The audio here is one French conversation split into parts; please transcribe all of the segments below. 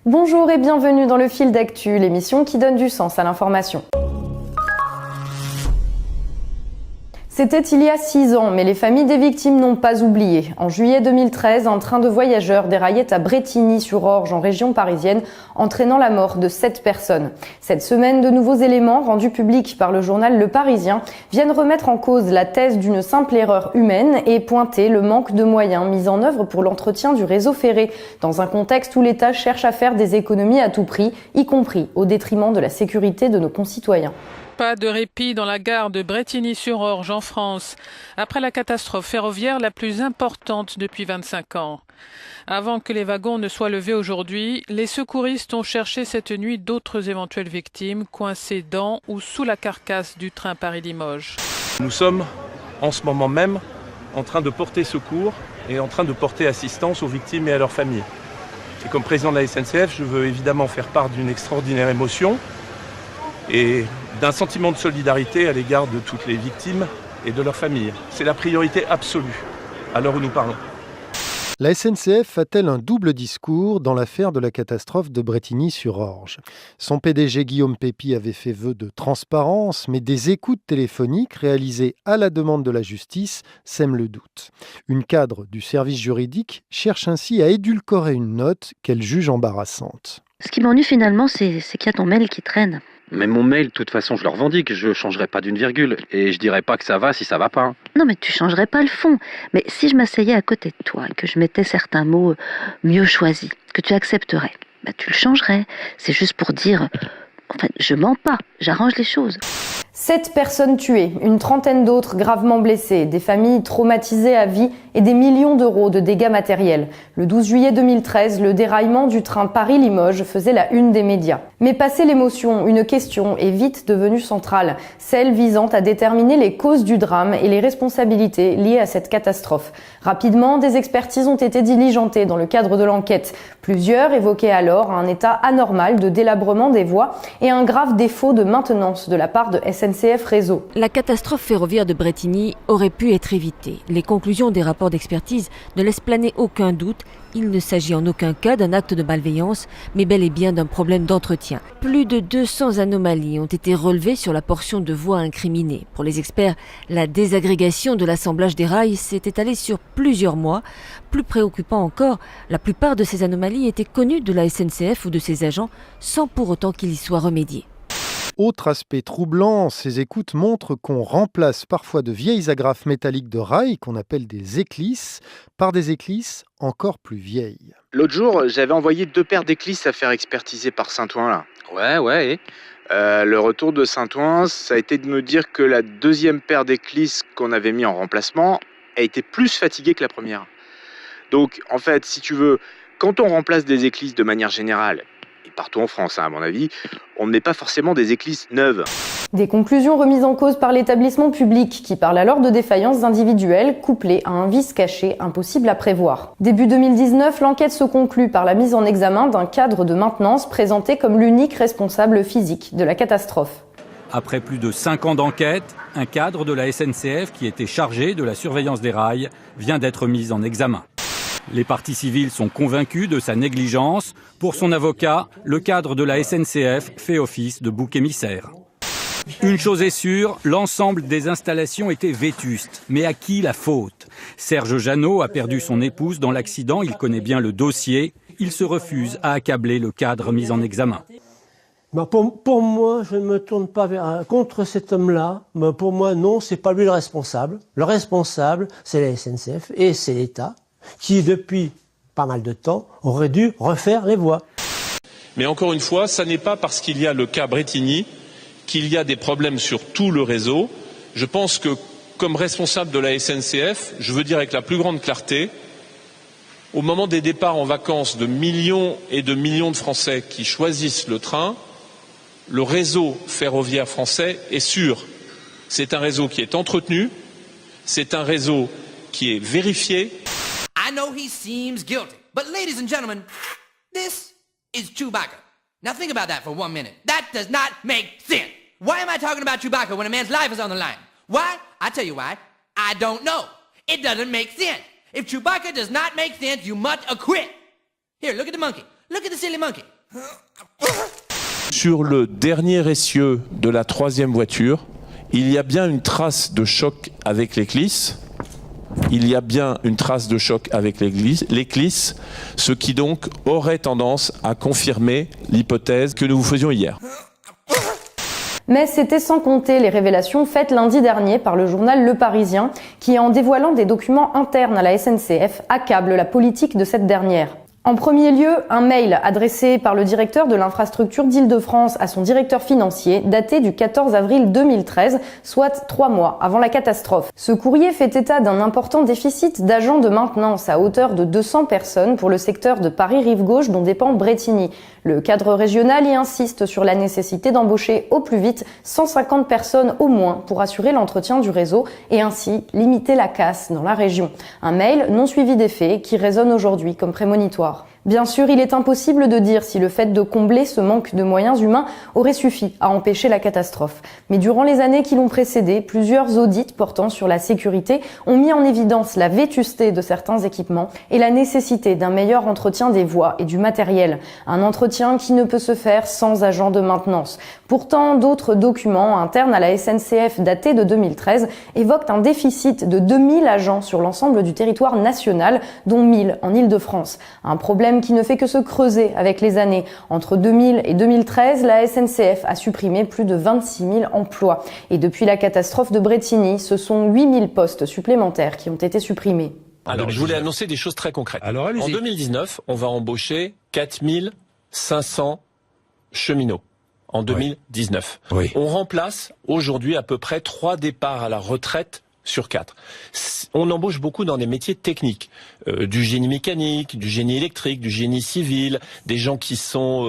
Bonjour et bienvenue dans le Fil d'actu, l'émission qui donne du sens à l'information. C'était il y a 6 ans, mais les familles des victimes n'ont pas oublié. En juillet 2013, un train de voyageurs déraillait à Brétigny-sur-Orge, en région parisienne, entraînant la mort de 7 personnes. Cette semaine, de nouveaux éléments, rendus publics par le journal Le Parisien, viennent remettre en cause la thèse d'une simple erreur humaine et pointer le manque de moyens mis en œuvre pour l'entretien du réseau ferré, dans un contexte où l'État cherche à faire des économies à tout prix, y compris au détriment de la sécurité de nos concitoyens. Pas de répit dans la gare de Brétigny-sur-Orge en France, après la catastrophe ferroviaire la plus importante depuis 25 ans. Avant que les wagons ne soient levés aujourd'hui, les secouristes ont cherché cette nuit d'autres éventuelles victimes coincées dans ou sous la carcasse du train Paris-Limoges. Nous sommes en ce moment même en train de porter secours et en train de porter assistance aux victimes et à leurs familles. Et comme président de la SNCF, je veux évidemment faire part d'une extraordinaire émotion et d'un sentiment de solidarité à l'égard de toutes les victimes et de leurs familles. C'est la priorité absolue à l'heure où nous parlons. La SNCF a-t-elle un double discours dans l'affaire de la catastrophe de Brétigny-sur-Orge ? Son PDG Guillaume Pepy avait fait vœu de transparence, mais des écoutes téléphoniques réalisées à la demande de la justice sèment le doute. Une cadre du service juridique cherche ainsi à édulcorer une note qu'elle juge embarrassante. Ce qui m'ennuie finalement, c'est qu'il y a ton mail qui traîne. Mais mon mail, de toute façon, je le revendique. Je changerai pas d'une virgule. Et je dirai pas que ça va si ça va pas. Non, mais tu changerais pas le fond. Mais si je m'asseyais à côté de toi et que je mettais certains mots mieux choisis, que tu accepterais, tu le changerais. C'est juste pour dire... Enfin, je mens pas, j'arrange les choses. 7 personnes tuées, une trentaine d'autres gravement blessées, des familles traumatisées à vie et des millions d'euros de dégâts matériels. Le 12 juillet 2013, le déraillement du train Paris-Limoges faisait la une des médias. Mais passé l'émotion, une question est vite devenue centrale, celle visant à déterminer les causes du drame et les responsabilités liées à cette catastrophe. Rapidement, des expertises ont été diligentées dans le cadre de l'enquête. Plusieurs évoquaient alors un état anormal de délabrement des voies et un grave défaut de maintenance de la part de SNCF Réseau. La catastrophe ferroviaire de Brétigny aurait pu être évitée. Les conclusions des rapports d'expertise ne laissent planer aucun doute. Il ne s'agit en aucun cas d'un acte de malveillance, mais bel et bien d'un problème d'entretien. Plus de 200 anomalies ont été relevées sur la portion de voie incriminée. Pour les experts, la désagrégation de l'assemblage des rails s'est étalée sur plusieurs mois. Plus préoccupant encore, la plupart de ces anomalies étaient connues de la SNCF ou de ses agents, sans pour autant qu'il y soit remédié. Autre aspect troublant, ces écoutes montrent qu'on remplace parfois de vieilles agrafes métalliques de rails, qu'on appelle des éclisses, par des éclisses encore plus vieilles. L'autre jour, j'avais envoyé 2 paires d'éclisses à faire expertiser par Saint-Ouen, là. Ouais. Le retour de Saint-Ouen, ça a été de me dire que la 2e paire d'éclisses qu'on avait mis en remplacement a été plus fatiguée que la première. Donc, en fait, si tu veux, quand on remplace des éclisses de manière générale, et partout en France, à mon avis, on ne met pas forcément des éclisses neuves. Des conclusions remises en cause par l'établissement public qui parle alors de défaillances individuelles couplées à un vice caché impossible à prévoir. Début 2019, l'enquête se conclut par la mise en examen d'un cadre de maintenance présenté comme l'unique responsable physique de la catastrophe. Après plus de 5 ans d'enquête, un cadre de la SNCF qui était chargé de la surveillance des rails vient d'être mis en examen. Les parties civiles sont convaincus de sa négligence. Pour son avocat, le cadre de la SNCF fait office de bouc émissaire. Une chose est sûre, l'ensemble des installations était vétuste. Mais à qui la faute ? Serge Janot a perdu son épouse dans l'accident, il connaît bien le dossier. Il se refuse à accabler le cadre mis en examen. Pour moi, je ne me tourne pas contre cet homme-là. Pour moi, non, c'est pas lui le responsable. Le responsable, c'est la SNCF et c'est l'État, qui, depuis pas mal de temps, aurait dû refaire les voies. Mais encore une fois, ça n'est pas parce qu'il y a le cas Brétigny qu'il y a des problèmes sur tout le réseau. Je pense que, comme responsable de la SNCF, je veux dire avec la plus grande clarté, au moment des départs en vacances de millions et de millions de Français qui choisissent le train, le réseau ferroviaire français est sûr. C'est un réseau qui est entretenu, c'est un réseau qui est vérifié. I know he seems guilty, but ladies and gentlemen, this is Chewbacca. Now think about that for 1 minute. That does not make sense. Why am I talking about Chewbacca when a man's life is on the line? Why? I tell you why. I don't know. It doesn't make sense. If Chewbacca does not make sense, you must acquit. Here, look at the monkey. Look at the silly monkey. Sur le dernier essieu de la troisième voiture, il y a bien une trace de choc avec l'éclisse. Il y a bien une trace de choc avec l'éclisse, ce qui donc aurait tendance à confirmer l'hypothèse que nous vous faisions hier. Mais c'était sans compter les révélations faites lundi dernier par le journal Le Parisien, qui, en dévoilant des documents internes à la SNCF, accable la politique de cette dernière. En premier lieu, un mail adressé par le directeur de l'infrastructure d'Île-de-France à son directeur financier, daté du 14 avril 2013, soit 3 mois avant la catastrophe. Ce courrier fait état d'un important déficit d'agents de maintenance à hauteur de 200 personnes pour le secteur de Paris-Rive-Gauche dont dépend Brétigny. Le cadre régional y insiste sur la nécessité d'embaucher au plus vite 150 personnes au moins pour assurer l'entretien du réseau et ainsi limiter la casse dans la région. Un mail non suivi des faits qui résonne aujourd'hui comme prémonitoire. Bien sûr, il est impossible de dire si le fait de combler ce manque de moyens humains aurait suffi à empêcher la catastrophe. Mais durant les années qui l'ont précédé, plusieurs audits portant sur la sécurité ont mis en évidence la vétusté de certains équipements et la nécessité d'un meilleur entretien des voies et du matériel. Un entretien qui ne peut se faire sans agents de maintenance. Pourtant, d'autres documents internes à la SNCF datés de 2013 évoquent un déficit de 2000 agents sur l'ensemble du territoire national, dont 1000 en Île-de-France. Un problème qui ne fait que se creuser avec les années. Entre 2000 et 2013, la SNCF a supprimé plus de 26 000 emplois. Et depuis la catastrophe de Brétigny, ce sont 8 000 postes supplémentaires qui ont été supprimés. Alors, je voulais annoncer des choses très concrètes. Alors, en 2019, on va embaucher 4 500 cheminots. En 2019. Oui. On remplace aujourd'hui à peu près 3 départs à la retraite sur 4. On embauche beaucoup dans des métiers techniques, du génie mécanique, du génie électrique, du génie civil, des gens qui sont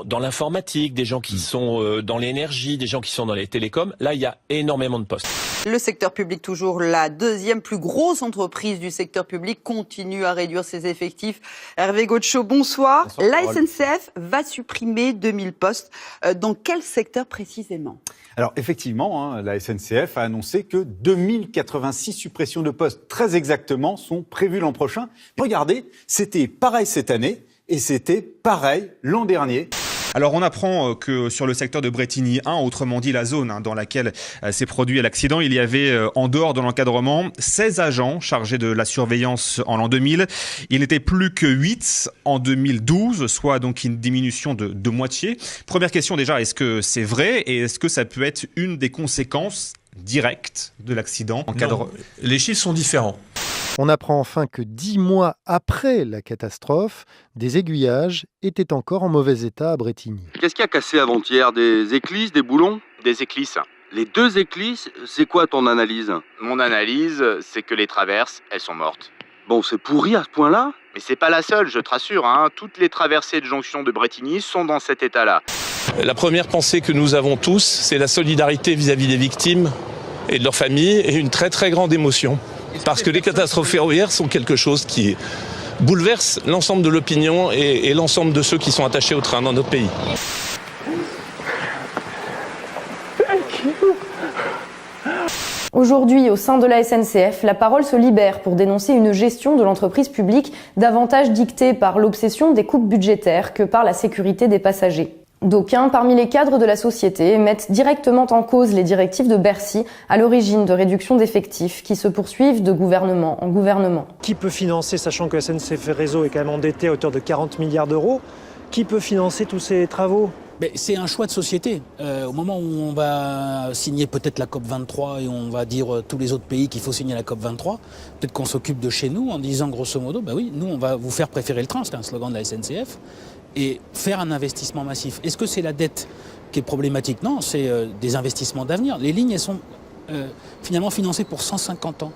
dans l'informatique, des gens qui sont dans l'énergie, des gens qui sont dans les télécoms. Là, il y a énormément de postes. Le secteur public, toujours la deuxième plus grosse entreprise du secteur public, continue à réduire ses effectifs. Hervé Gaucho, bonsoir. La SNCF va supprimer 2000 postes. Dans quel secteur précisément ? Alors effectivement, la SNCF a annoncé que 2086 suppressions de postes, très exactement, sont prévues l'an prochain. Regardez, c'était pareil cette année et c'était pareil l'an dernier. Alors on apprend que sur le secteur de Brétigny 1, autrement dit la zone dans laquelle s'est produit l'accident, il y avait en dehors de l'encadrement 16 agents chargés de la surveillance en l'an 2000. Il n'était plus que 8 en 2012, soit donc une diminution de moitié. Première question déjà, est-ce que c'est vrai et est-ce que ça peut être une des conséquences directes de l'accident ? Les chiffres sont différents. On apprend enfin que 10 mois après la catastrophe, des aiguillages étaient encore en mauvais état à Brétigny. Qu'est-ce qui a cassé avant-hier ? Des éclisses, des boulons ? Des éclisses. Les 2 éclisses, c'est quoi ton analyse ? Mon analyse, c'est que les traverses, elles sont mortes. Bon, c'est pourri à ce point-là ? Mais c'est pas la seule, je te rassure, Toutes les traversées de jonction de Brétigny sont dans cet état-là. La première pensée que nous avons tous, c'est la solidarité vis-à-vis des victimes et de leurs familles et une très très grande émotion. Parce que les catastrophes ferroviaires sont quelque chose qui bouleverse l'ensemble de l'opinion et l'ensemble de ceux qui sont attachés au train dans notre pays. Aujourd'hui, au sein de la SNCF, la parole se libère pour dénoncer une gestion de l'entreprise publique davantage dictée par l'obsession des coupes budgétaires que par la sécurité des passagers. D'aucuns, parmi les cadres de la société, mettent directement en cause les directives de Bercy à l'origine de réductions d'effectifs qui se poursuivent de gouvernement en gouvernement. Qui peut financer, sachant que SNCF Réseau est quand même endetté à hauteur de 40 milliards d'euros, qui peut financer tous ces travaux ? Mais c'est un choix de société. Au moment où on va signer peut-être la COP23 et on va dire à tous les autres pays qu'il faut signer la COP23, peut-être qu'on s'occupe de chez nous en disant grosso modo, bah oui, nous on va vous faire préférer le train, c'est un slogan de la SNCF, et faire un investissement massif. Est-ce que c'est la dette qui est problématique ? Non, c'est des investissements d'avenir. Les lignes, elles sont finalement financées pour 150 ans.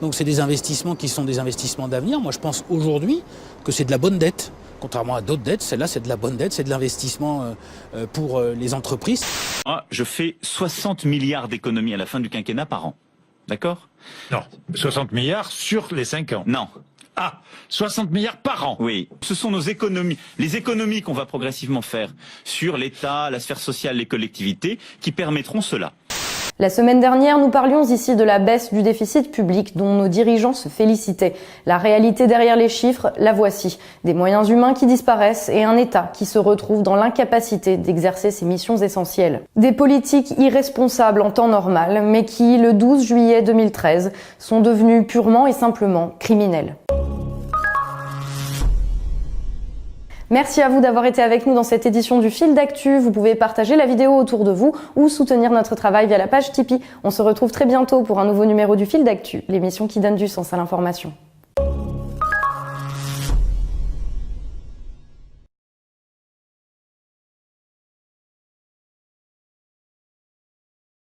Donc c'est des investissements qui sont des investissements d'avenir. Moi je pense aujourd'hui que c'est de la bonne dette. Contrairement à d'autres dettes, celle-là c'est de la bonne dette, c'est de l'investissement pour les entreprises. Moi, je fais 60 milliards d'économies à la fin du quinquennat par an. D'accord ? Non, 60 milliards sur les 5 ans. Non. Ah, 60 milliards par an. Oui, ce sont nos économies, les économies qu'on va progressivement faire sur l'État, la sphère sociale, les collectivités, qui permettront cela. La semaine dernière, nous parlions ici de la baisse du déficit public dont nos dirigeants se félicitaient. La réalité derrière les chiffres, la voici. Des moyens humains qui disparaissent et un État qui se retrouve dans l'incapacité d'exercer ses missions essentielles. Des politiques irresponsables en temps normal, mais qui, le 12 juillet 2013, sont devenues purement et simplement criminelles. Merci à vous d'avoir été avec nous dans cette édition du Fil d'Actu. Vous pouvez partager la vidéo autour de vous ou soutenir notre travail via la page Tipeee. On se retrouve très bientôt pour un nouveau numéro du Fil d'Actu, l'émission qui donne du sens à l'information.